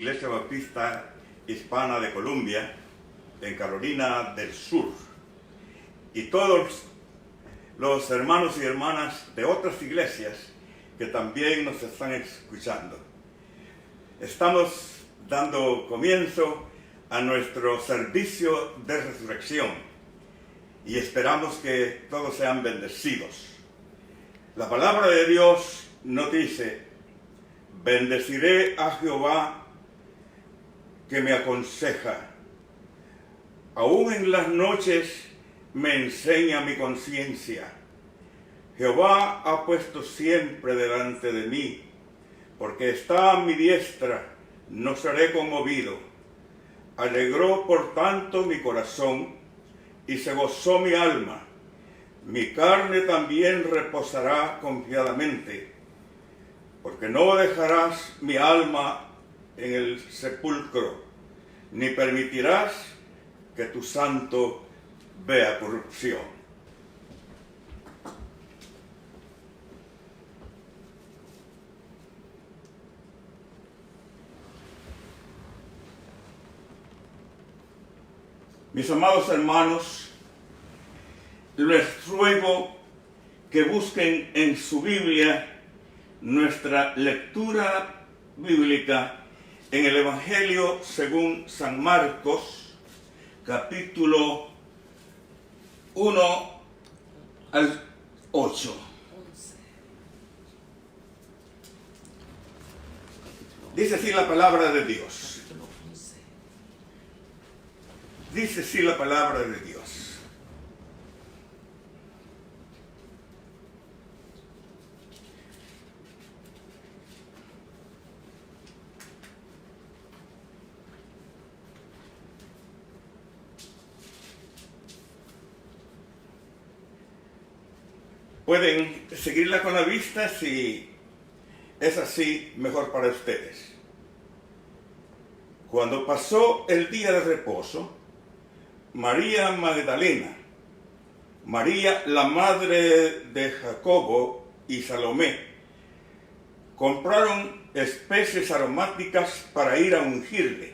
Iglesia Bautista Hispana de Columbia, en Carolina del Sur, y todos los hermanos y hermanas de otras iglesias que también nos están escuchando. Estamos dando comienzo a nuestro servicio de resurrección y esperamos que todos sean bendecidos. La palabra de Dios nos dice: bendeciré a Jehová que me aconseja. Aún en las noches me enseña mi conciencia. Jehová ha puesto siempre delante de mí, porque está a mi diestra, no seré conmovido. Alegró por tanto mi corazón, y se gozó mi alma. Mi carne también reposará confiadamente, porque no dejarás mi alma en el sepulcro, ni permitirás que tu santo vea corrupción. Mis amados hermanos, les ruego que busquen en su Biblia nuestra lectura bíblica en el Evangelio según San Marcos, capítulo 1 al 8. Dice así la palabra de Dios. Dice así la palabra de Dios. Pueden seguirla con la vista, si es así, mejor para ustedes. Cuando pasó el día de reposo, María Magdalena, María la madre de Jacobo y Salomé compraron especies aromáticas para ir a ungirle.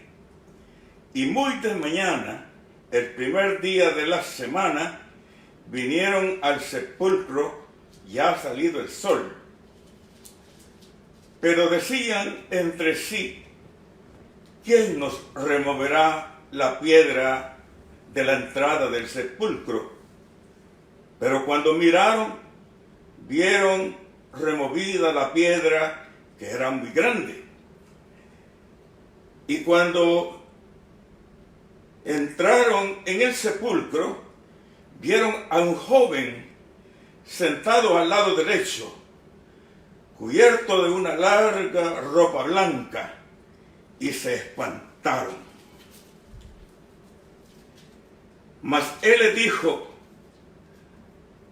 Y muy de mañana, el primer día de la semana, vinieron al sepulcro ya ha salido el sol. Pero decían entre sí: ¿quién nos removerá la piedra de la entrada del sepulcro? Pero cuando miraron, vieron removida la piedra, que era muy grande. Y cuando entraron en el sepulcro, vieron a un joven sentado al lado derecho, cubierto de una larga ropa blanca, y se espantaron. Mas él les dijo: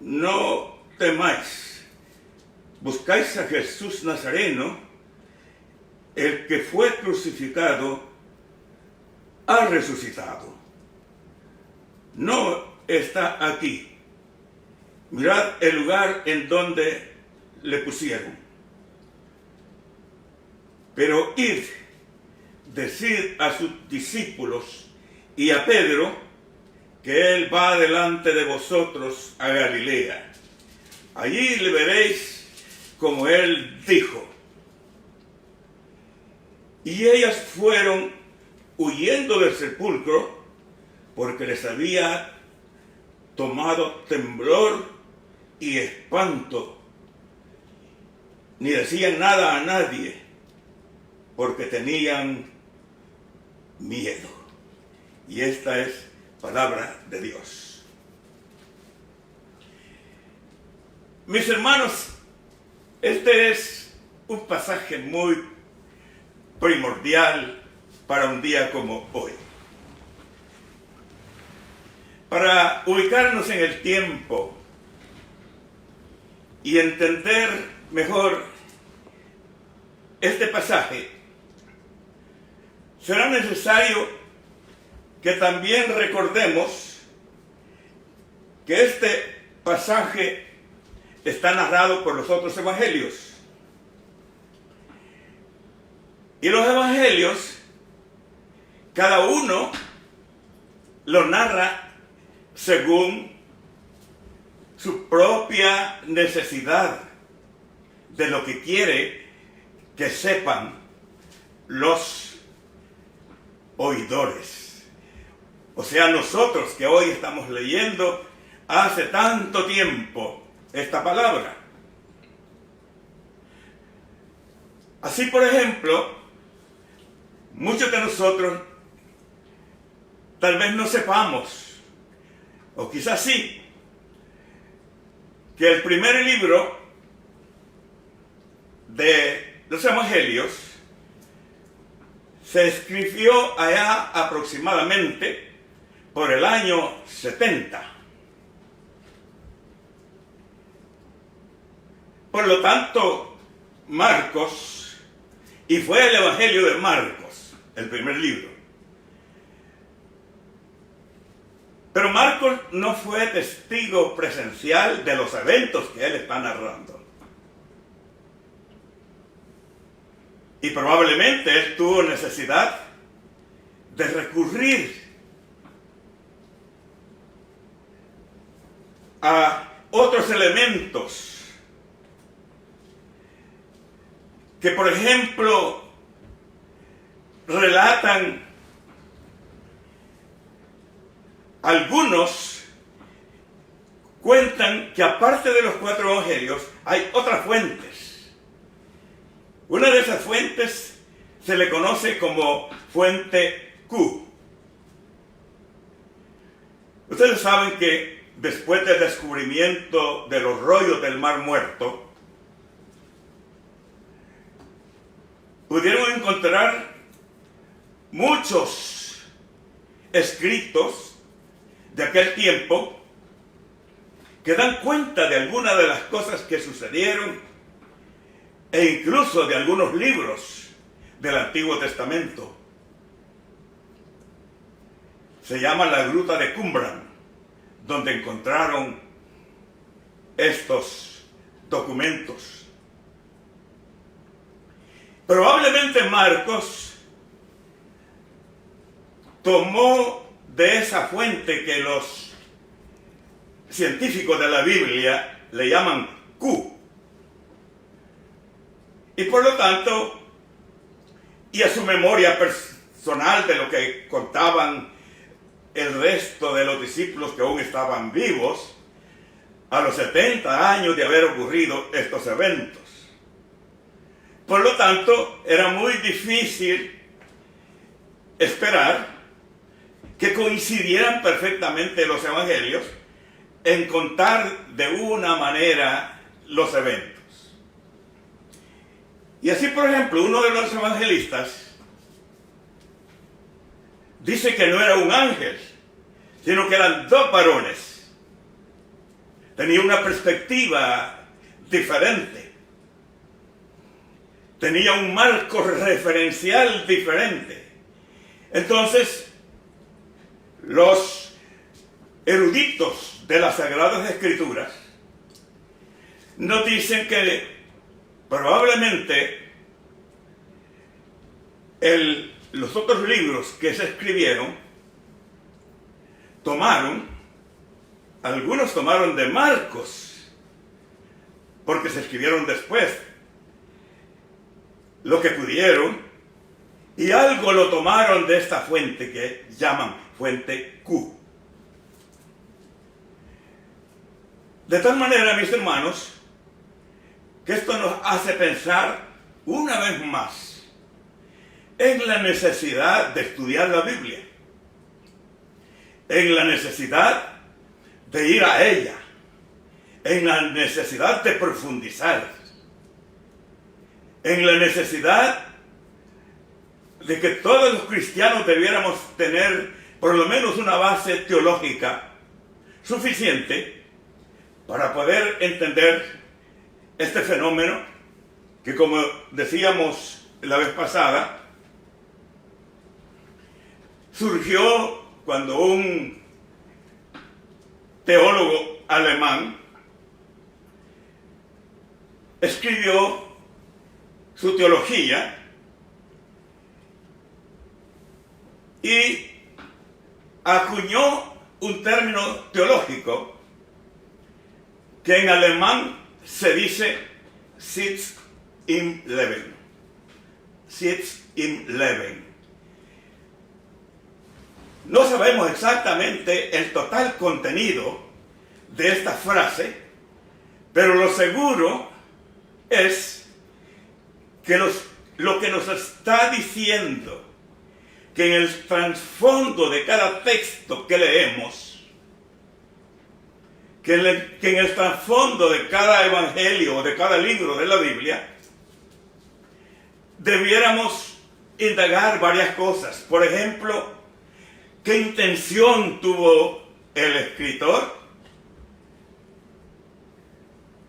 no temáis, buscáis a Jesús Nazareno, el que fue crucificado, ha resucitado. No está aquí. Mirad el lugar en donde le pusieron. Pero id, decid a sus discípulos y a Pedro que él va delante de vosotros a Galilea. Allí le veréis como él dijo. Y ellas fueron huyendo del sepulcro, porque les había tomado temblor y espanto. Ni decían nada a nadie, porque tenían miedo. Y esta es palabra de Dios. Mis hermanos, este es un pasaje muy primordial para un día como hoy. Para ubicarnos en el tiempo y entender mejor este pasaje, será necesario que también recordemos que este pasaje está narrado por los otros evangelios. Y los evangelios cada uno lo narra según su propia necesidad de lo que quiere que sepan los oidores. O sea, nosotros que hoy estamos leyendo hace tanto tiempo esta palabra. Así, por ejemplo, muchos de nosotros tal vez no sepamos, o quizás sí, que el primer libro de los Evangelios se escribió allá aproximadamente por el año 70. Por lo tanto, Marcos, y fue el Evangelio de Marcos, el primer libro. Pero Marcos no fue testigo presencial de los eventos que él está narrando. Y probablemente él tuvo necesidad de recurrir a otros elementos que, por ejemplo, relatan algunos, cuentan que aparte de los 4 evangelios hay otras fuentes. Una de esas fuentes se le conoce como fuente Q. Ustedes saben que después del descubrimiento de los rollos del Mar Muerto, pudieron encontrar muchos escritos de aquel tiempo que dan cuenta de algunas de las cosas que sucedieron e incluso de algunos libros del Antiguo Testamento. Se llama la Gruta de Qumran, donde encontraron estos documentos. Probablemente Marcos tomó de esa fuente que los científicos de la Biblia le llaman Q. Y por lo tanto, y a su memoria personal de lo que contaban el resto de los discípulos que aún estaban vivos, a los 70 años de haber ocurrido estos eventos. Por lo tanto, era muy difícil esperar que coincidieran perfectamente los evangelios en contar de una manera los eventos. Y así, por ejemplo, uno de los evangelistas dice que no era un ángel, sino que eran 2 varones. Tenía una perspectiva diferente. Tenía un marco referencial diferente. Entonces, los eruditos de las Sagradas Escrituras nos dicen que probablemente los otros libros que se escribieron algunos tomaron de Marcos, porque se escribieron después, lo que pudieron, y algo lo tomaron de esta fuente que llaman fuente Q. De tal manera, mis hermanos, que esto nos hace pensar una vez más en la necesidad de estudiar la Biblia, en la necesidad de ir a ella, en la necesidad de profundizar, en la necesidad de que todos los cristianos debiéramos tener por lo menos una base teológica suficiente para poder entender este fenómeno que, como decíamos la vez pasada, surgió cuando un teólogo alemán escribió su teología y acuñó un término teológico que en alemán se dice Sitz im Leben. Sitz im Leben. No sabemos exactamente el total contenido de esta frase, pero lo seguro es que lo que nos está diciendo, que en el trasfondo de cada texto que leemos, que en el trasfondo de cada evangelio o de cada libro de la Biblia, debiéramos indagar varias cosas. Por ejemplo, ¿qué intención tuvo el escritor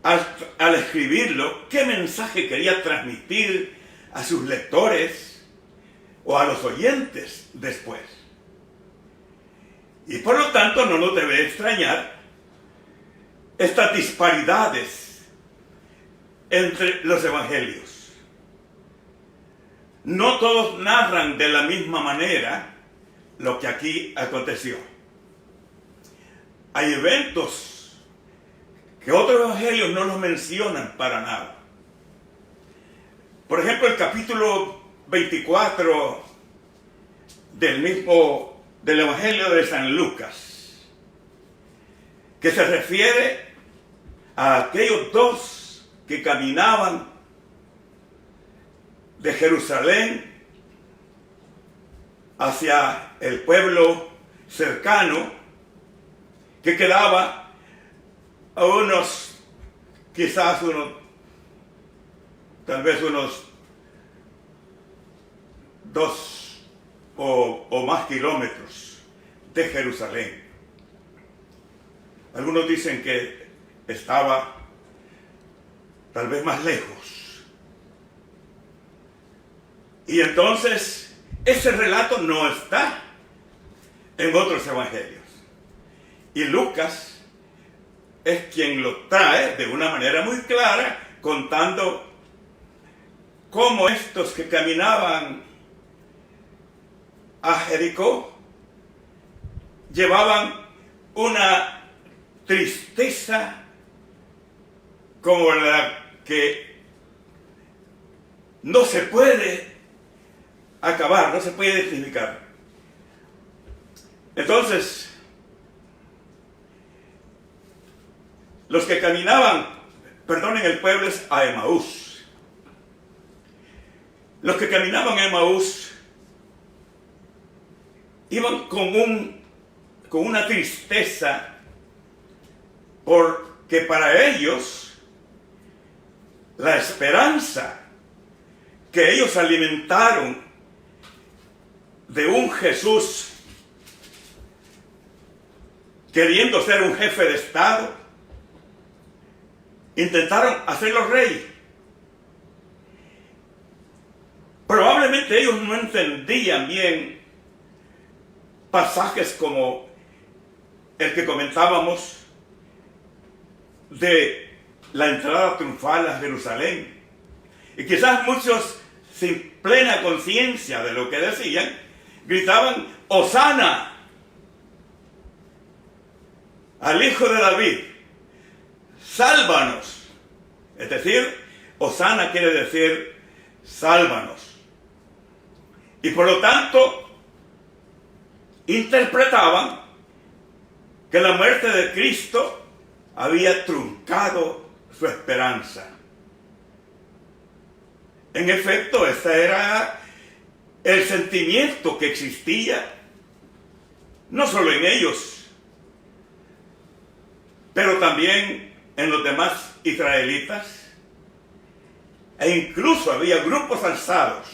al escribirlo? ¿Qué mensaje quería transmitir a sus lectores o a los oyentes después? Y por lo tanto no nos debe extrañar estas disparidades entre los evangelios. No todos narran de la misma manera lo que aquí aconteció. Hay eventos que otros evangelios no los mencionan para nada. Por ejemplo, el capítulo 24 del Evangelio de San Lucas, que se refiere a aquellos dos que caminaban de Jerusalén hacia el pueblo cercano, que quedaba a tal vez unos 2 o más kilómetros de Jerusalén. Algunos dicen que estaba tal vez más lejos. Y entonces ese relato no está en otros evangelios. Y Lucas es quien lo trae de una manera muy clara, contando cómo estos que caminaban a Jericó llevaban una tristeza como la que no se puede acabar, no se puede identificar. Entonces, los que caminaban, el pueblo es a Emaús. Los que caminaban a Emaús iban con una tristeza, porque para ellos la esperanza que ellos alimentaron de un Jesús queriendo ser un jefe de Estado, intentaron hacerlo rey. Probablemente ellos no entendían bien pasajes como el que comentábamos de la entrada triunfal a Jerusalén. Y quizás muchos, sin plena conciencia de lo que decían, gritaban: ¡Hosana al Hijo de David! ¡Sálvanos! Es decir, Hosana quiere decir sálvanos. Y por lo tanto, interpretaban que la muerte de Cristo había truncado su esperanza. En efecto, ese era el sentimiento que existía, no solo en ellos, pero también en los demás israelitas, e incluso había grupos alzados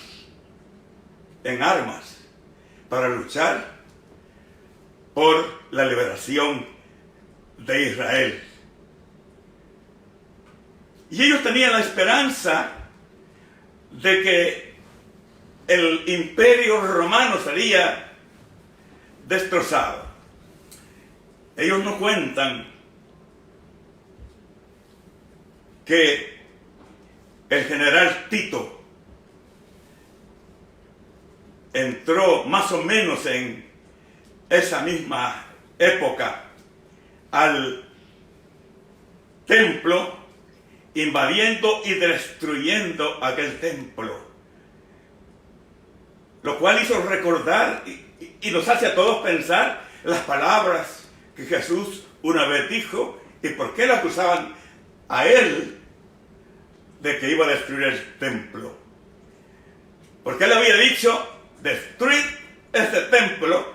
en armas para luchar por la liberación de Israel. Y ellos tenían la esperanza de que el imperio romano sería destrozado. Ellos no cuentan que el general Tito entró más o menos en esa misma época al templo, invadiendo y destruyendo aquel templo, lo cual hizo recordar y nos hace a todos pensar las palabras que Jesús una vez dijo y por qué le acusaban a él de que iba a destruir el templo. Porque él había dicho: destruid este templo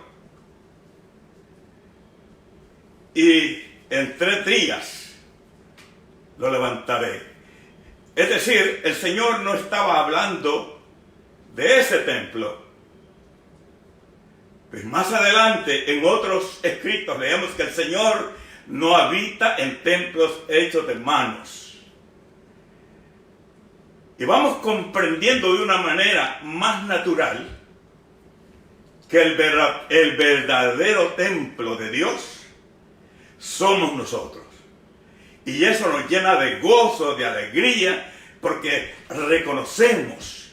y en 3 días lo levantaré. Es decir, el Señor no estaba hablando de ese templo. Pues más adelante, en otros escritos, leemos que el Señor no habita en templos hechos de manos. Y vamos comprendiendo de una manera más natural que el verdadero templo de Dios somos nosotros. Y eso nos llena de gozo, de alegría, porque reconocemos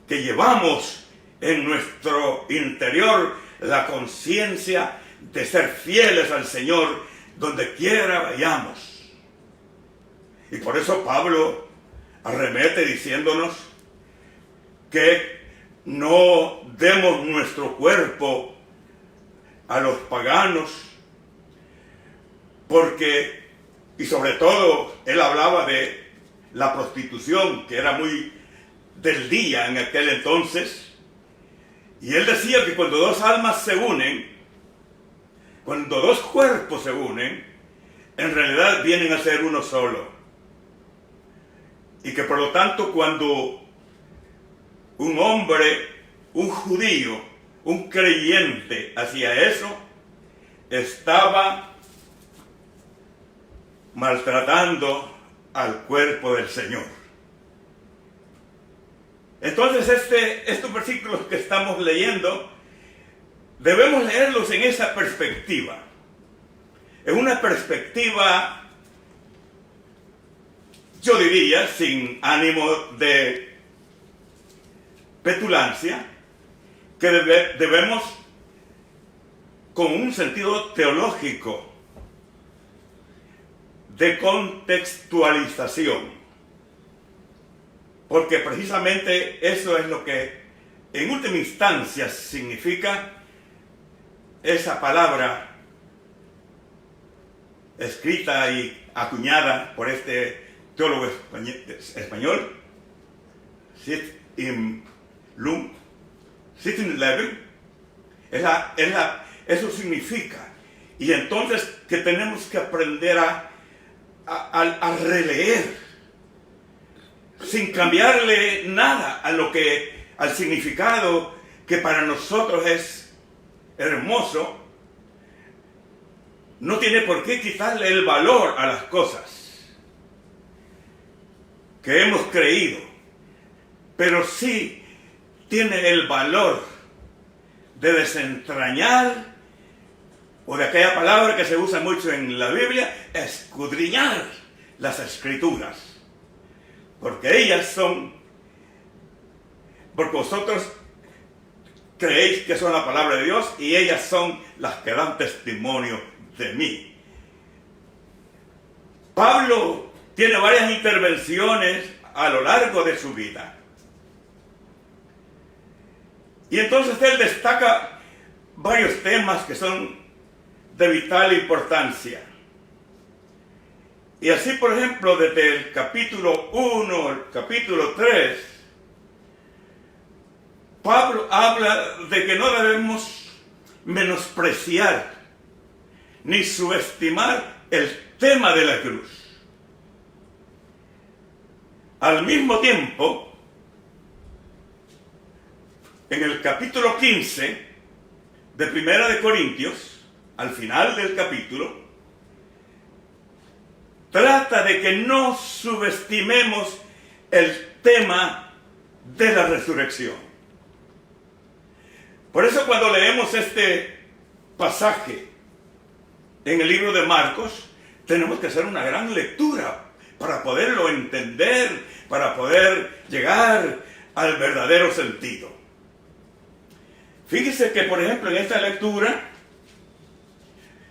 que llevamos en nuestro interior la conciencia de ser fieles al Señor donde quiera vayamos. Y por eso Pablo arremete diciéndonos que no demos nuestro cuerpo a los paganos, porque, y sobre todo, él hablaba de la prostitución, que era muy del día en aquel entonces, y él decía que cuando 2 almas se unen, cuando 2 cuerpos se unen, en realidad vienen a ser uno solo. Y que por lo tanto cuando un hombre, un judío, un creyente hacía eso, estaba maltratando al cuerpo del Señor. Entonces estos versículos que estamos leyendo, debemos leerlos en esa perspectiva. En una perspectiva, yo diría, sin ánimo de petulancia, que debemos, con un sentido teológico, de contextualización. Porque precisamente eso es lo que en última instancia significa esa palabra escrita y acuñada por este teólogo español, Sittenleben. Eso significa. Y entonces que tenemos que aprender a releer, sin cambiarle nada al significado que para nosotros es hermoso. No tiene por qué quitarle el valor a las cosas que hemos creído, pero sí tiene el valor de desentrañar, o de aquella palabra que se usa mucho en la Biblia, escudriñar las Escrituras. Porque vosotros creéis que son la palabra de Dios y ellas son las que dan testimonio de mí. Pablo tiene varias intervenciones a lo largo de su vida. Y entonces él destaca varios temas que son de vital importancia. Y así, por ejemplo, desde el capítulo 1 al capítulo 3, Pablo habla de que no debemos menospreciar ni subestimar el tema de la cruz. Al mismo tiempo, en el capítulo 15 de Primera de Corintios, al final del capítulo, trata de que no subestimemos el tema de la resurrección. Por eso cuando leemos este pasaje en el libro de Marcos, tenemos que hacer una gran lectura para poderlo entender, para poder llegar al verdadero sentido. Fíjese que, por ejemplo, en esta lectura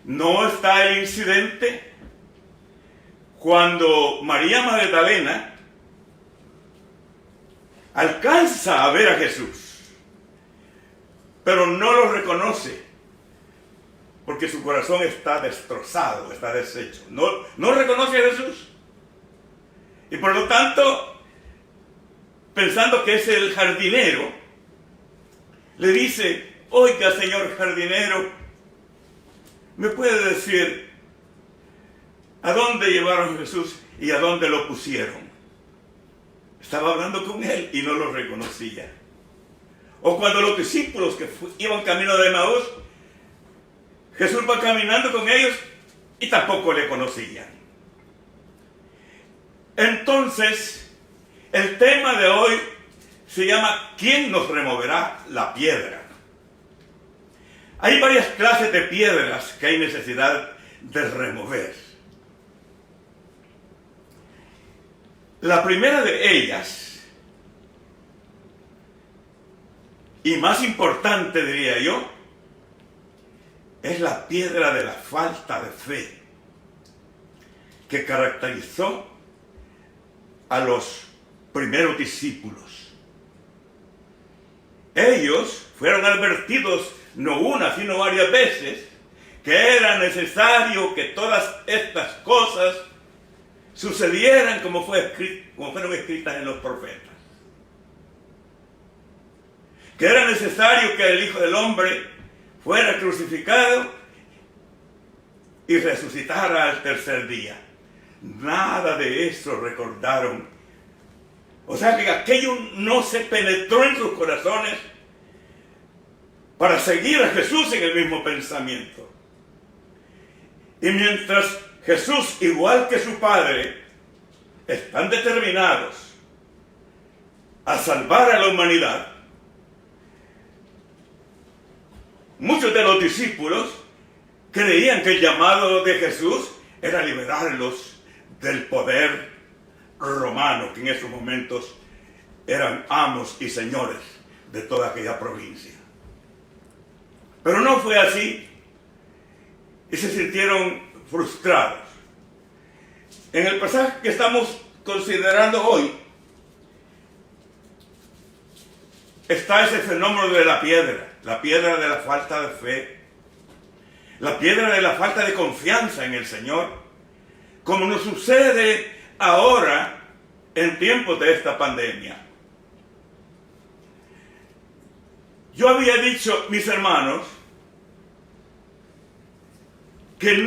no está el incidente cuando María Magdalena alcanza a ver a Jesús, pero no lo reconoce, porque su corazón está destrozado, está deshecho. No reconoce a Jesús. Y por lo tanto, pensando que es el jardinero, le dice: oiga, señor jardinero, ¿me puede decir a dónde llevaron a Jesús y a dónde lo pusieron? Estaba hablando con él y no lo reconocía. O cuando los discípulos que iban camino de Emaús, Jesús va caminando con ellos y tampoco le conocían. Entonces, el tema de hoy se llama ¿quién nos removerá la piedra? Hay varias clases de piedras que hay necesidad de remover. La primera de ellas, y más importante diría yo, es la piedra de la falta de fe que caracterizó a los primeros discípulos. Ellos fueron advertidos no una, sino varias veces que era necesario que todas estas cosas sucedieran como fueron escritas en los profetas. Que era necesario que el Hijo del Hombre fuera crucificado y resucitara al tercer día. Nada de eso recordaron. O sea que aquello no se penetró en sus corazones para seguir a Jesús en el mismo pensamiento. Y mientras Jesús, igual que su Padre, están determinados a salvar a la humanidad, muchos de los discípulos creían que el llamado de Jesús era liberarlos del poder romano, que en esos momentos eran amos y señores de toda aquella provincia. Pero no fue así y se sintieron frustrados. En el pasaje que estamos considerando hoy está ese fenómeno de la piedra de la falta de fe, la piedra de la falta de confianza en el Señor, como nos sucede ahora en tiempos de esta pandemia. Yo había dicho, mis hermanos, que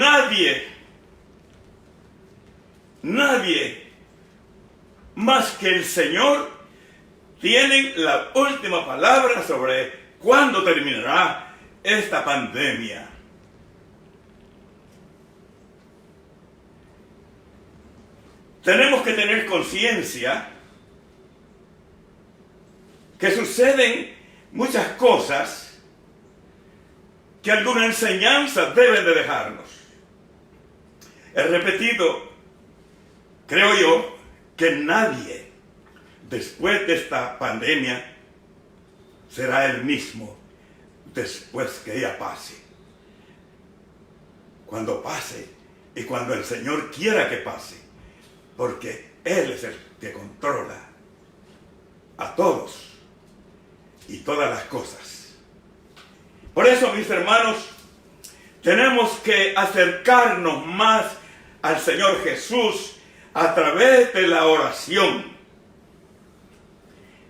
nadie más que el Señor tiene la última palabra sobre cuándo terminará esta pandemia. Tenemos que tener conciencia que suceden muchas cosas que alguna enseñanza debe de dejarnos. He repetido, creo yo, que nadie después de esta pandemia será el mismo después que ella pase. Cuando pase y cuando el Señor quiera que pase, porque Él es el que controla a todos y todas las cosas. Por eso, mis hermanos, tenemos que acercarnos más al Señor Jesús a través de la oración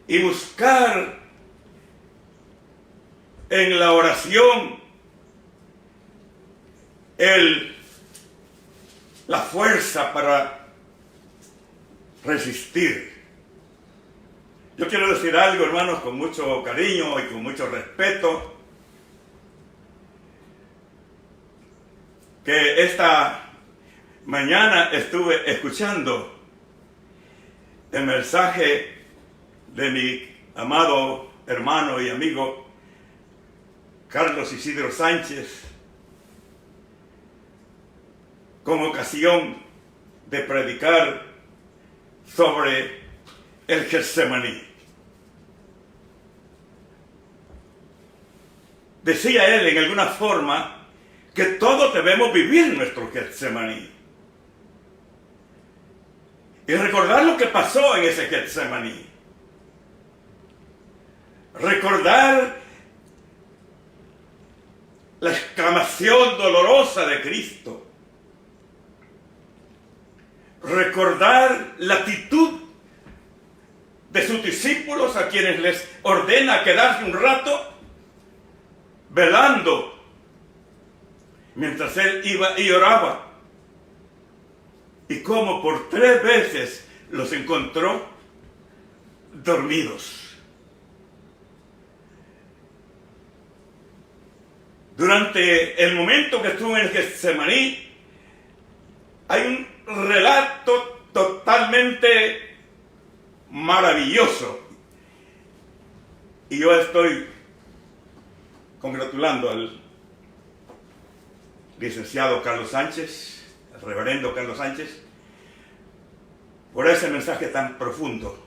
y buscar en la oración la fuerza para resistir. Yo quiero decir algo, hermanos, con mucho cariño y con mucho respeto, que esta mañana estuve escuchando el mensaje de mi amado hermano y amigo Carlos Isidro Sánchez con ocasión de predicar sobre el Getsemaní. decía él en alguna forma que todos debemos vivir nuestro Getsemaní. Y recordar lo que pasó en ese Getsemaní. Recordar la exclamación dolorosa de Cristo. Recordar la actitud de sus discípulos a quienes les ordena quedarse un rato velando mientras él iba y oraba. Y cómo por 3 veces los encontró dormidos. Durante el momento que estuvo en el Getsemaní, hay un relato totalmente maravilloso. Y yo estoy congratulando al licenciado Carlos Sánchez, al reverendo Carlos Sánchez, por ese mensaje tan profundo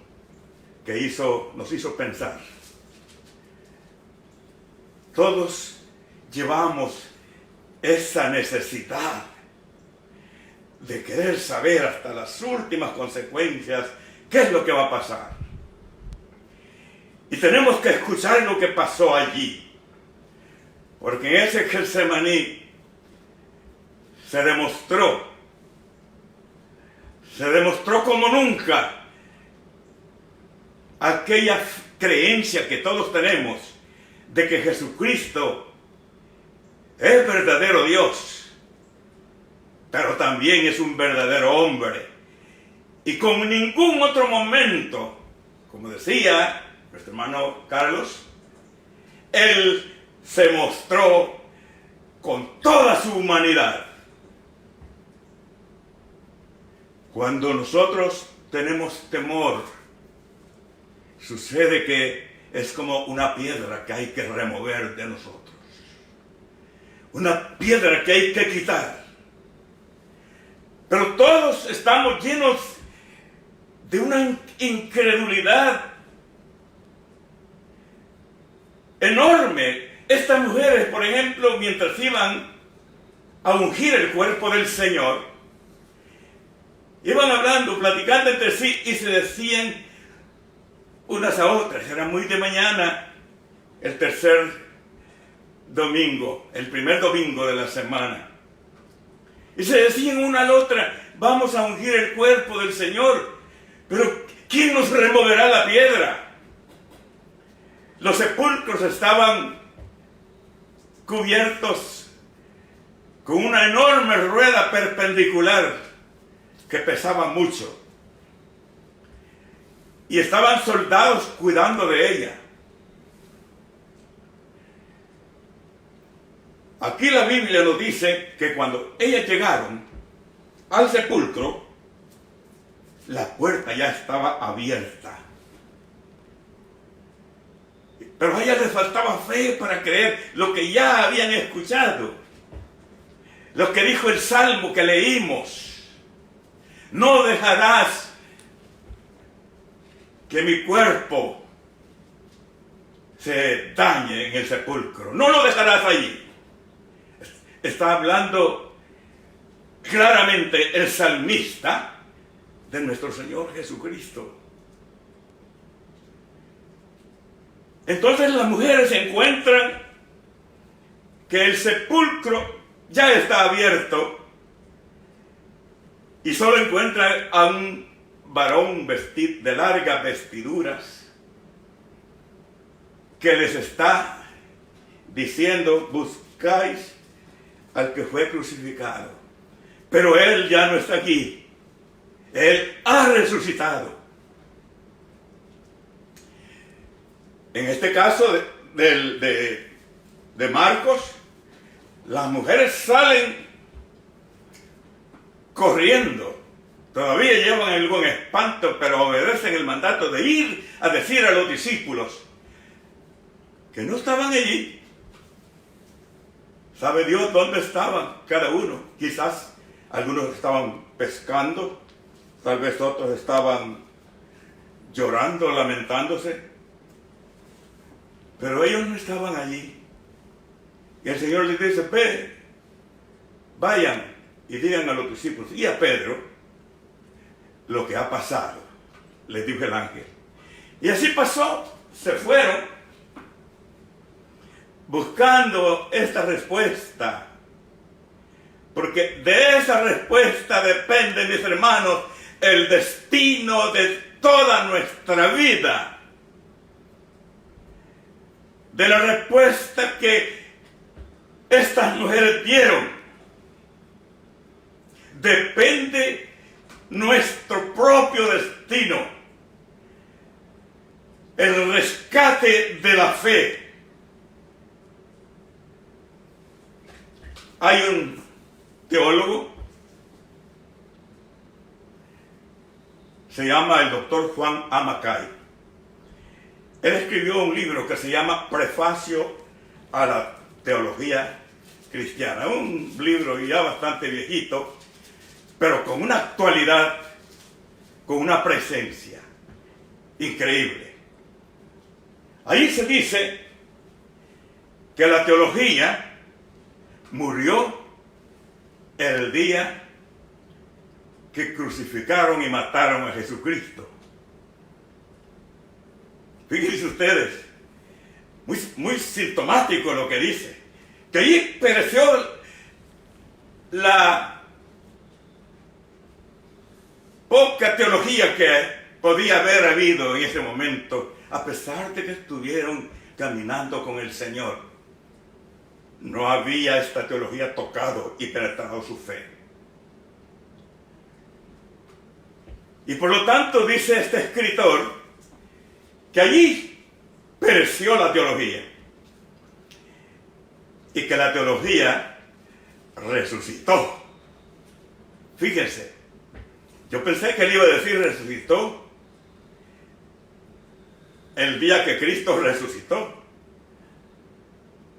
que nos hizo pensar. Todos llevamos esa necesidad de querer saber hasta las últimas consecuencias qué es lo que va a pasar. Y tenemos que escuchar lo que pasó allí. Porque en ese Getsemaní se demostró como nunca aquella creencia que todos tenemos de que Jesucristo es verdadero Dios, pero también es un verdadero hombre. Y como en ningún otro momento, como decía nuestro hermano Carlos, Él se mostró con toda su humanidad. Cuando nosotros tenemos temor, sucede que es como una piedra que hay que remover de nosotros. Una piedra que hay que quitar. Pero todos estamos llenos de una incredulidad enorme. Estas mujeres, por ejemplo, mientras iban a ungir el cuerpo del Señor, iban hablando, platicando entre sí y se decían unas a otras. Era muy de mañana, el tercer domingo, el primer domingo de la semana. Y se decían una a la otra, vamos a ungir el cuerpo del Señor, pero ¿quién nos removerá la piedra? Los sepulcros estaban cubiertos con una enorme rueda perpendicular que pesaba mucho. Y estaban soldados cuidando de ella. Aquí la Biblia nos dice que cuando ellas llegaron al sepulcro, la puerta ya estaba abierta. Pero a ellas les faltaba fe para creer lo que ya habían escuchado. Lo que dijo el Salmo que leímos. No dejarás que mi cuerpo se dañe en el sepulcro. No lo dejarás allí. Está hablando claramente el salmista de nuestro Señor Jesucristo. Entonces las mujeres encuentran que el sepulcro ya está abierto y solo encuentran a un varón vestido de largas vestiduras que les está diciendo: buscáis al que fue crucificado, pero Él ya no está aquí. Él ha resucitado. En este caso de Marcos, las mujeres salen corriendo. Todavía llevan algún espanto, pero obedecen el mandato de ir a decir a los discípulos que no estaban allí. ¿Sabe Dios dónde estaban cada uno? Quizás algunos estaban pescando, tal vez otros estaban llorando, lamentándose, pero ellos no estaban allí. Y el Señor les dice, vayan y digan a los discípulos y a Pedro lo que ha pasado, les dijo el ángel. Y así pasó, se fueron buscando esta respuesta, porque de esa respuesta depende, mis hermanos, el destino de toda nuestra vida. De la respuesta que estas mujeres dieron depende nuestro propio destino, el rescate de la fe. Hay un teólogo, se llama el doctor Juan A. Mackay. Él escribió un libro que se llama Prefacio a la Teología Cristiana. Un libro ya bastante viejito, pero con una actualidad, con una presencia increíble. Ahí se dice que la teología murió el día que crucificaron y mataron a Jesucristo. Fíjense ustedes, muy sintomático lo que dice, que allí pereció la poca teología que podía haber habido en ese momento, a pesar de que estuvieron caminando con el Señor. No había esta teología tocado y penetrado su fe. Y por lo tanto dice este escritor que allí pereció la teología y que la teología resucitó. Fíjense, yo pensé que él iba a decir resucitó el día que Cristo resucitó,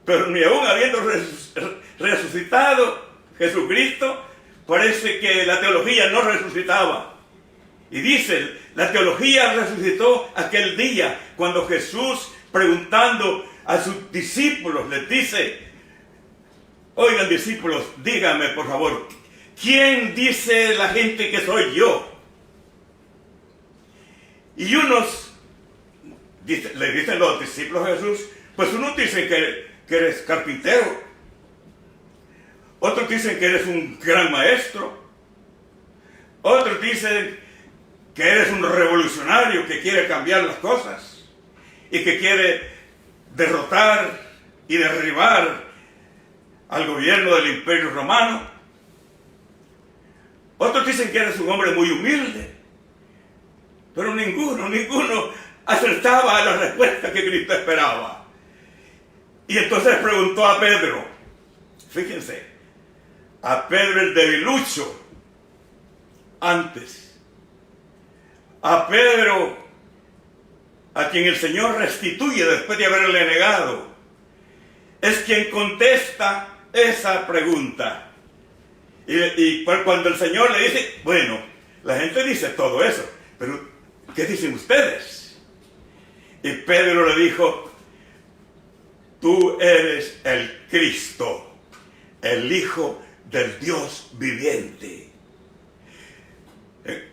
pero ni aún habiendo resucitado Jesucristo, parece que la teología no resucitaba. Y dice, la teología resucitó aquel día cuando Jesús, preguntando a sus discípulos, les dice, oigan discípulos, díganme por favor, ¿quién dice la gente que soy yo? Y unos, le dicen los discípulos a Jesús, pues unos dicen que eres carpintero, otros dicen que eres un gran maestro, otros dicen que eres un revolucionario que quiere cambiar las cosas y que quiere derrotar y derribar al gobierno del Imperio Romano. Otros dicen que eres un hombre muy humilde, pero ninguno acertaba a la respuesta que Cristo esperaba. Y entonces preguntó a Pedro, fíjense, a Pedro el debilucho, antes, a Pedro, a quien el Señor restituye después de haberle negado, es quien contesta esa pregunta. Y cuando el Señor le dice, bueno, la gente dice todo eso, pero ¿qué dicen ustedes? Y Pedro le dijo, tú eres el Cristo, el Hijo del Dios viviente.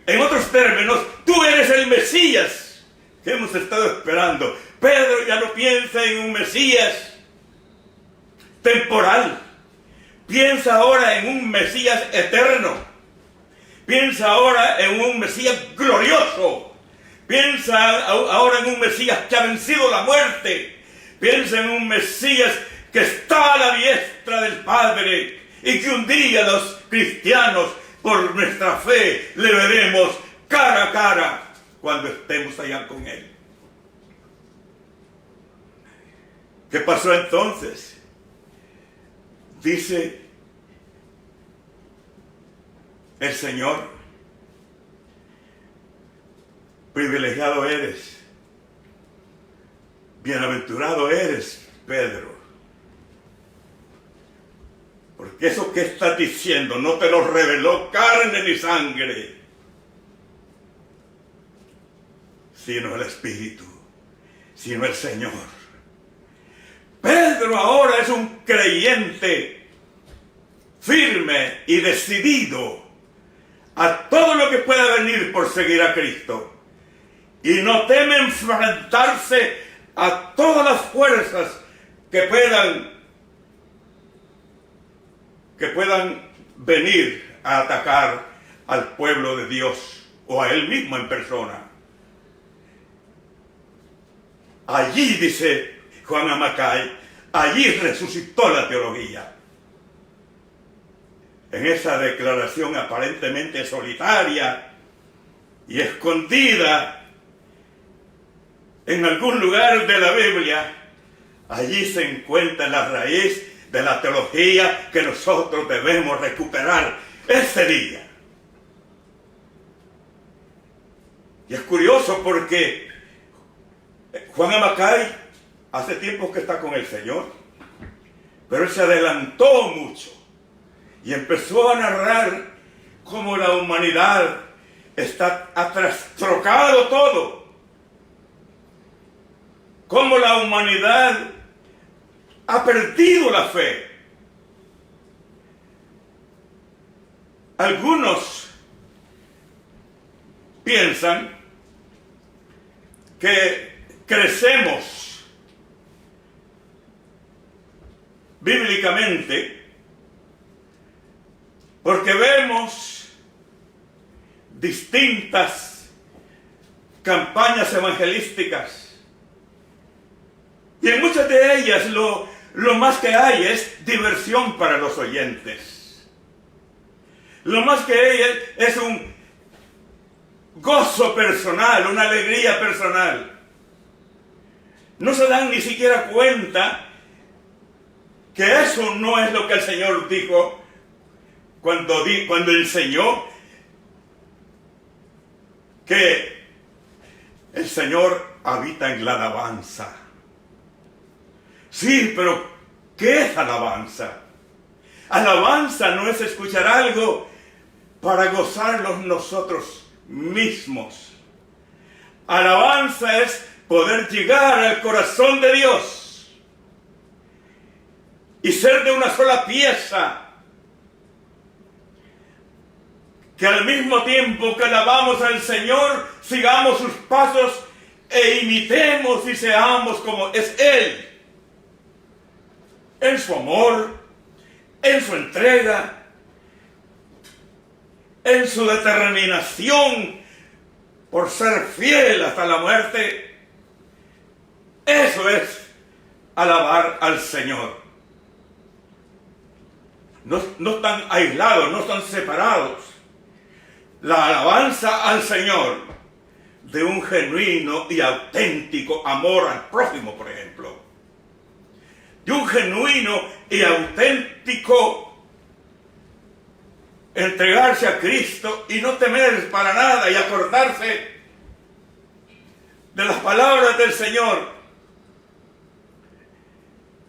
En otros términos, tú eres el Mesías que hemos estado esperando. Pedro ya no piensa en un Mesías temporal. Piensa ahora en un Mesías eterno. Piensa ahora en un Mesías glorioso. Piensa ahora en un Mesías que ha vencido la muerte. Piensa en un Mesías que está a la diestra del Padre y que un día los cristianos, por nuestra fe, le veremos cara a cara cuando estemos allá con Él. ¿Qué pasó entonces? Dice el Señor, privilegiado eres, bienaventurado eres, Pedro. Porque eso que estás diciendo no te lo reveló carne ni sangre, sino el Espíritu, sino el Señor. Pedro, Pedro ahora es un creyente firme y decidido a todo lo que pueda venir por seguir a Cristo. Y no teme enfrentarse a todas las fuerzas que puedan venir a atacar al pueblo de Dios o a él mismo en persona. Allí, dice Juan Amacay, allí resucitó la teología. En esa declaración aparentemente solitaria y escondida en algún lugar de la Biblia, allí se encuentra la raíz de la teología que nosotros debemos recuperar ese día. Y es curioso porque Juan Amacay hace tiempo que está con el Señor, pero él se adelantó mucho y empezó a narrar cómo la humanidad ha trastrocado todo, cómo la humanidad ha perdido la fe. Algunos piensan que crecemos bíblicamente porque vemos distintas campañas evangelísticas y en muchas de ellas lo más que hay es diversión para los oyentes. Lo más que hay es un gozo personal, una alegría personal. No se dan ni siquiera cuenta que eso no es lo que el Señor dijo cuando enseñó que el Señor habita en la alabanza. Sí, pero ¿qué es alabanza? Alabanza no es escuchar algo para gozarnos nosotros mismos. Alabanza es poder llegar al corazón de Dios y ser de una sola pieza, que al mismo tiempo que alabamos al Señor, sigamos sus pasos e imitemos y seamos como es Él, en su amor, en su entrega, en su determinación por ser fiel hasta la muerte. Eso es alabar al Señor. No están aislados, no están separados. La alabanza al Señor de un genuino y auténtico amor al prójimo, por ejemplo. De un genuino y auténtico entregarse a Cristo y no temer para nada y acordarse de las palabras del Señor.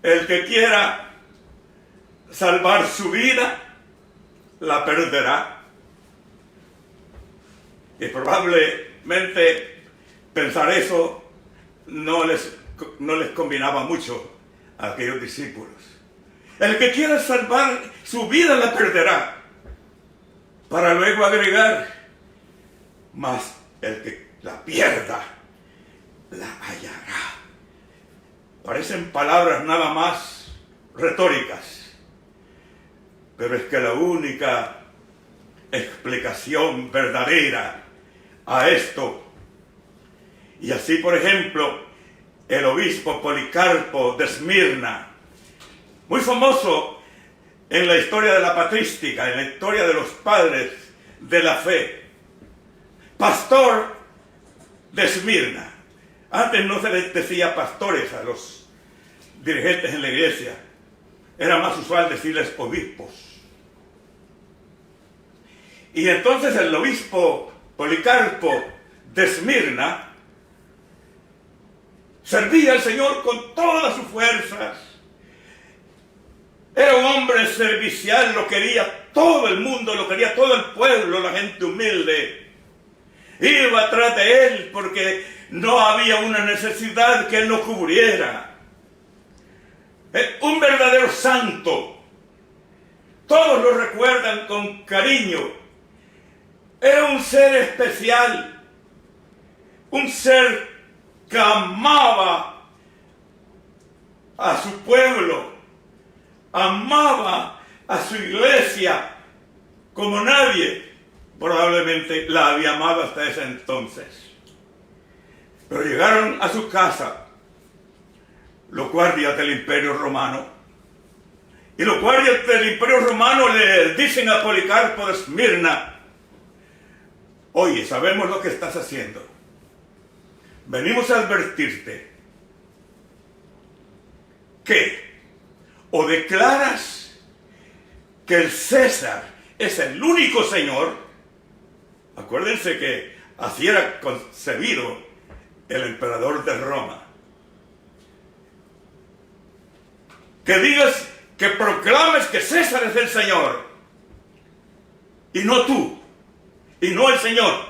El que quiera salvar su vida, la perderá. Y probablemente pensar eso no les combinaba mucho a aquellos discípulos. El que quiera salvar su vida, la perderá. Para luego agregar, mas el que la pierda, la hallará. Parecen palabras nada más retóricas, pero es que la única explicación verdadera a esto, y así por ejemplo el obispo Policarpo de Esmirna, muy famoso en la historia de la patrística, en la historia de los padres de la fe, pastor de Esmirna. Antes no se les decía pastores a los dirigentes en la iglesia, era más usual decirles obispos. Y entonces el obispo Policarpo de Esmirna servía al Señor con todas sus fuerzas. Era un hombre servicial, lo quería todo el mundo, lo quería todo el pueblo, la gente humilde. Iba atrás de él porque no había una necesidad que él no cubriera. un verdadero santo. Todos lo recuerdan con cariño. Era un ser especial, un ser que amaba a su pueblo, amaba a su iglesia como nadie probablemente la había amado hasta ese entonces. Pero llegaron a su casa los guardias del Imperio Romano, y los guardias del Imperio Romano le dicen a Policarpo de Esmirna: oye, sabemos lo que estás haciendo. Venimos a advertirte que o declaras que el César es el único Señor. Acuérdense que así era concebido el emperador de Roma. Que digas, que proclames que César es el Señor, y no tú, y no el Señor,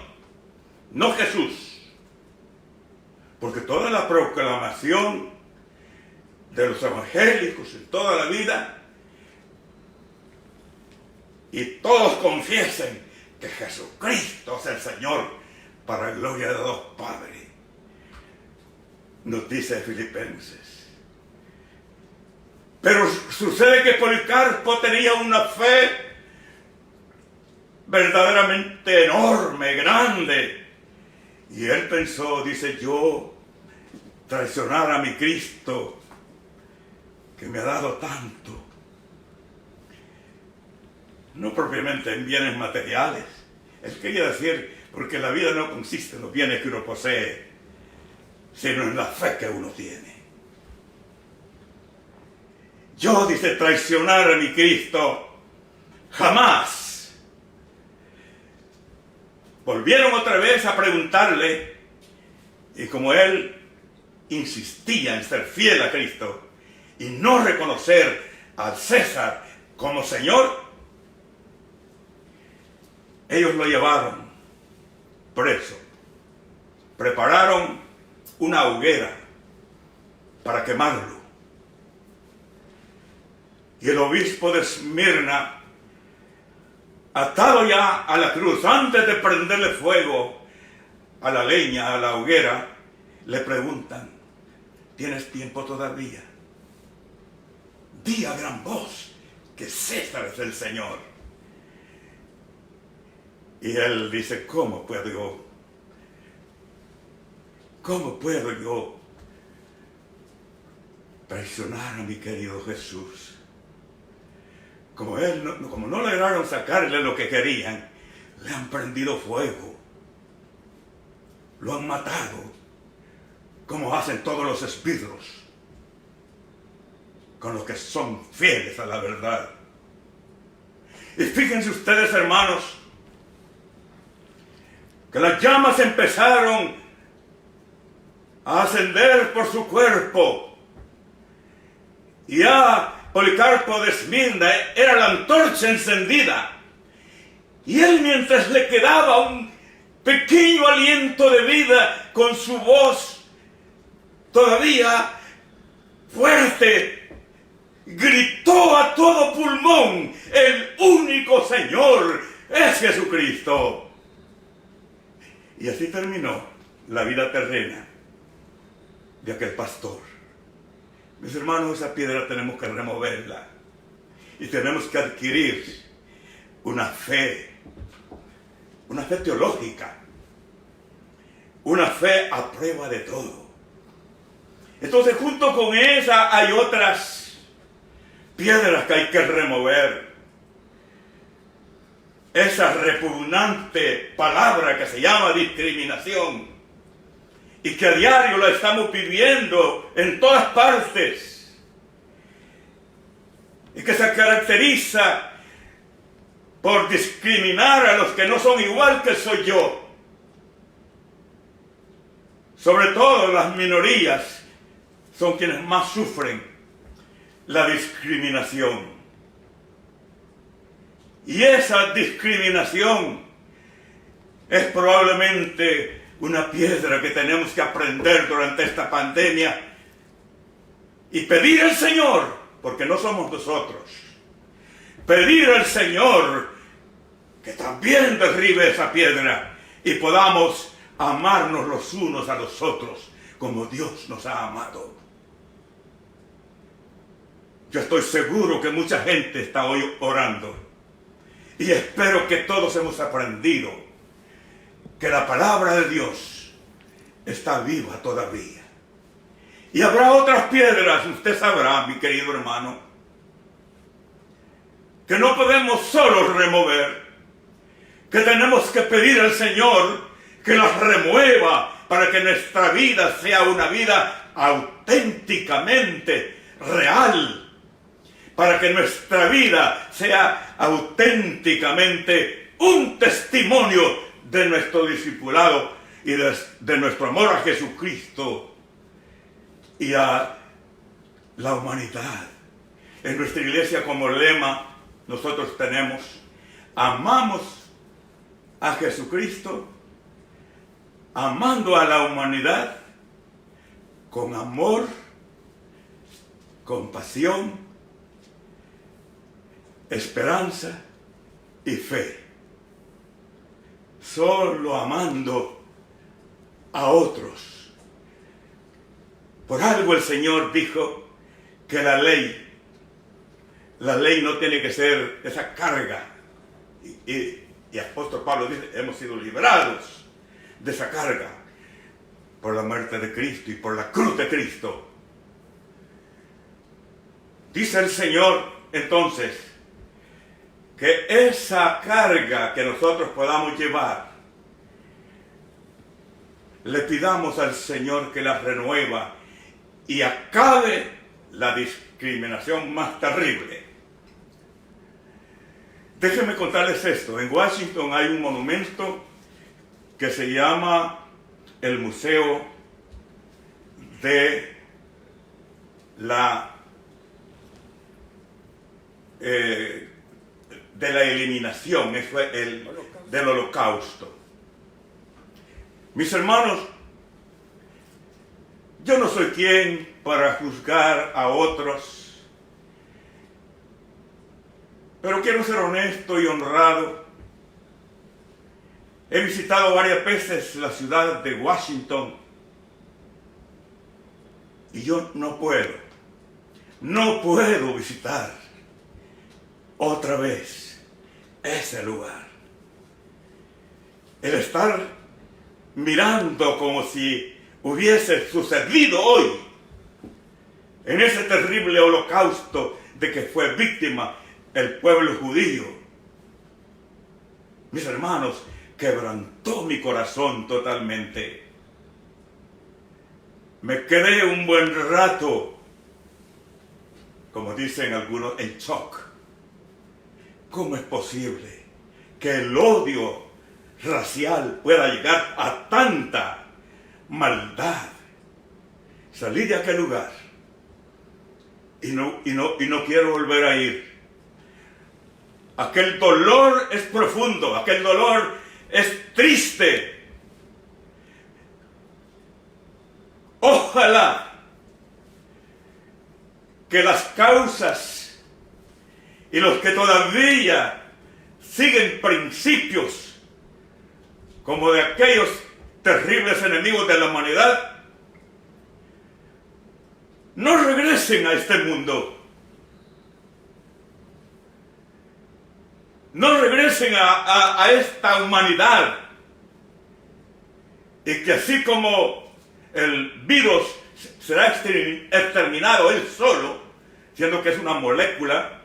no Jesús. Porque toda la proclamación de los evangélicos en toda la vida, y todos confiesen que Jesucristo es el Señor para gloria de Dios Padre, nos dice Filipenses. Pero sucede que Policarpo tenía una fe verdaderamente enorme, grande, y él pensó, dice, yo traicionar a mi Cristo que me ha dado tanto, no propiamente en bienes materiales. Él quería decir, porque la vida no consiste en los bienes que uno posee, sino en la fe que uno tiene. Yo, dice, traicionar a mi Cristo, jamás. Volvieron otra vez a preguntarle, y como él insistía en ser fiel a Cristo y no reconocer al César como Señor, ellos lo llevaron preso. Prepararon una hoguera para quemarlo. Y el obispo de Esmirna, atado ya a la cruz, antes de prenderle fuego a la leña, a la hoguera, le preguntan, ¿tienes tiempo todavía? Di a gran voz que César es el Señor. Y él dice, ¿cómo puedo yo traicionar a mi querido Jesús? Como no lograron sacarle lo que querían, le han prendido fuego, lo han matado, como hacen todos los esbirros con los que son fieles a la verdad. Y fíjense ustedes, hermanos, que las llamas empezaron a ascender por su cuerpo, y a Policarpo de Esmirna era la antorcha encendida, y él, mientras le quedaba un pequeño aliento de vida, con su voz todavía fuerte, gritó a todo pulmón, el único Señor es Jesucristo. Y así terminó la vida terrena de aquel pastor. Mis hermanos, esa piedra tenemos que removerla, y tenemos que adquirir una fe teológica, una fe a prueba de todo. Entonces, junto con esa hay otras piedras que hay que remover. Esa repugnante palabra que se llama discriminación, y que a diario la estamos viviendo en todas partes, y que se caracteriza por discriminar a los que no son igual que soy yo. Sobre todo las minorías son quienes más sufren la discriminación. Y esa discriminación es probablemente una piedra que tenemos que aprender durante esta pandemia y pedir al Señor, porque no somos nosotros, pedir al Señor que también derribe esa piedra y podamos amarnos los unos a los otros como Dios nos ha amado. Yo estoy seguro que mucha gente está hoy orando y espero que todos hemos aprendido que la palabra de Dios está viva todavía. Y habrá otras piedras, usted sabrá, mi querido hermano, que no podemos solo remover, que tenemos que pedir al Señor que las remueva para que nuestra vida sea una vida auténticamente real, para que nuestra vida sea auténticamente un testimonio de nuestro discipulado y de nuestro amor a Jesucristo y a la humanidad. En nuestra iglesia como lema nosotros tenemos: amamos a Jesucristo amando a la humanidad con amor, compasión, esperanza y fe. Solo amando a otros. Por algo el Señor dijo que la ley no tiene que ser esa carga. Y apóstol Pablo dice, hemos sido librados de esa carga por la muerte de Cristo y por la cruz de Cristo. Dice el Señor entonces que esa carga que nosotros podamos llevar, le pidamos al Señor que la renueva y acabe la discriminación más terrible. Déjenme contarles esto. En Washington hay un monumento que se llama el Museo de la eliminación, del Holocausto. Mis hermanos, yo no soy quien para juzgar a otros, pero quiero ser honesto y honrado. He visitado varias veces la ciudad de Washington y yo no puedo visitar otra vez ese lugar. El estar mirando como si hubiese sucedido hoy en ese terrible holocausto de que fue víctima el pueblo judío. Mis hermanos, quebrantó mi corazón totalmente. Me quedé un buen rato, como dicen algunos, en shock. ¿Cómo es posible que el odio racial pueda llegar a tanta maldad? Salí de aquel lugar y no quiero volver a ir. Aquel dolor es profundo, aquel dolor es triste. Ojalá que las causas y los que todavía siguen principios como de aquellos terribles enemigos de la humanidad no regresen a este mundo. No regresen a esta humanidad. Y que así como el virus será exterminado él solo, siendo que es una molécula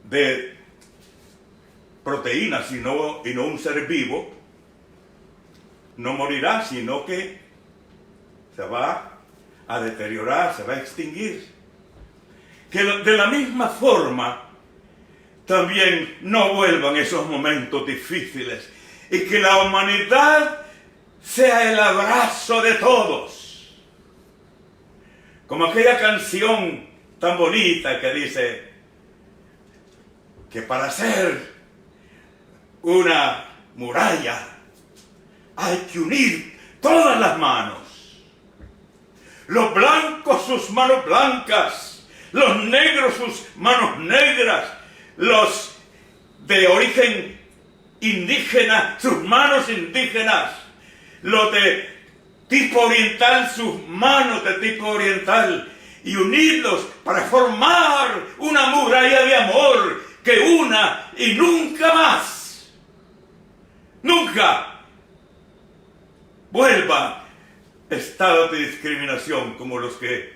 de proteínas y no un ser vivo, no morirá, sino que se va a deteriorar, se va a extinguir. Que de la misma forma también no vuelvan esos momentos difíciles y que la humanidad sea el abrazo de todos. Como aquella canción tan bonita que dice que para hacer una muralla hay que unir todas las manos. los blancos sus manos blancas, los negros sus manos negras, los de origen indígena sus manos indígenas, los de tipo oriental sus manos de tipo oriental, y unirlos para formar una muralla de amor que una y nunca más, nunca vuelva estados de discriminación como los que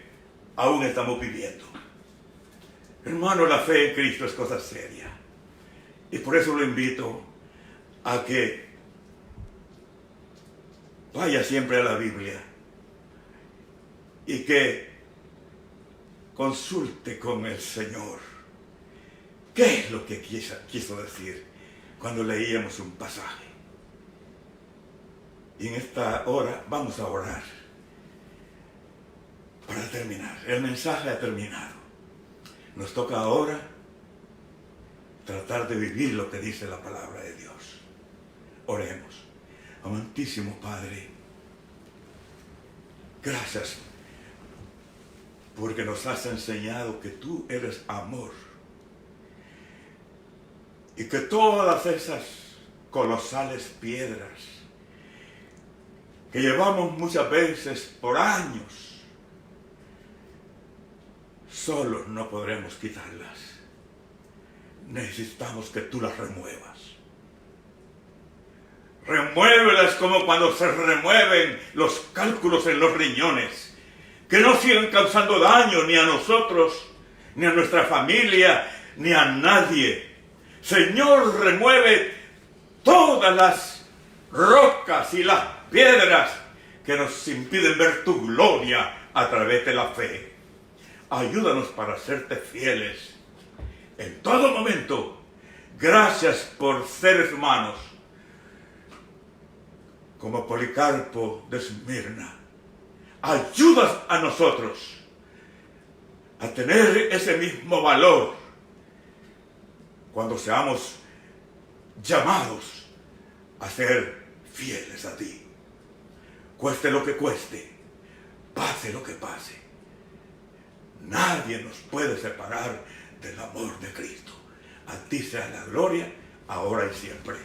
aún estamos viviendo. Hermano, la fe en Cristo es cosa seria, y por eso lo invito a que vaya siempre a la Biblia y que consulte con el Señor qué es lo que quiso decir cuando leíamos un pasaje. Y en esta hora vamos a orar para terminar. El mensaje ha terminado. Nos toca ahora tratar de vivir lo que dice la palabra de Dios. Oremos. Amantísimo Padre, gracias porque nos has enseñado que tú eres amor y que todas esas colosales piedras que llevamos muchas veces por años, solos no podremos quitarlas. Necesitamos que tú las remuevas. Remuévelas como cuando se remueven los cálculos en los riñones, que no sigan causando daño ni a nosotros, ni a nuestra familia, ni a nadie. Señor, remueve todas las rocas y las piedras que nos impiden ver tu gloria a través de la fe. Ayúdanos para serte fieles en todo momento. Gracias por seres humanos como Policarpo de Esmirna. Ayudas a nosotros a tener ese mismo valor cuando seamos llamados a ser fieles a ti. Cueste lo que cueste, pase lo que pase, nadie nos puede separar del amor de Cristo. A ti sea la gloria, ahora y siempre.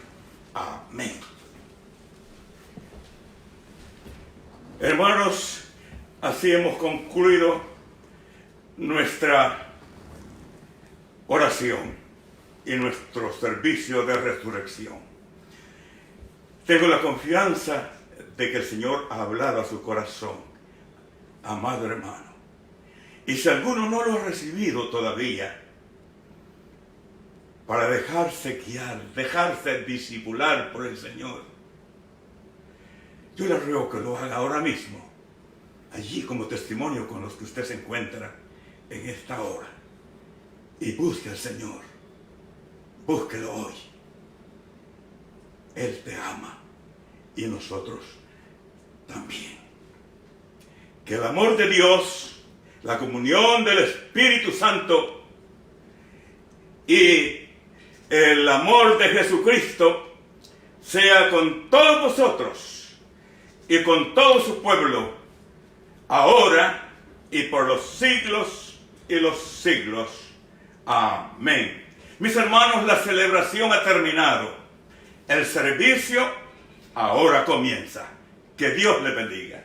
Amén. Hermanos, así hemos concluido nuestra oración y nuestro servicio de resurrección. Tengo la confianza de que el Señor ha hablado a su corazón, amado hermano. Y si alguno no lo ha recibido todavía, para dejarse guiar, dejarse discipular por el Señor, yo le ruego que lo haga ahora mismo, allí como testimonio con los que usted se encuentra en esta hora. Y busque al Señor, búsquelo hoy. Él te ama y nosotros también. Que el amor de Dios, la comunión del Espíritu Santo y el amor de Jesucristo sea con todos vosotros y con todo su pueblo, ahora y por los siglos y los siglos. Amén. Mis hermanos, la celebración ha terminado. El servicio ahora comienza. Que Dios les bendiga.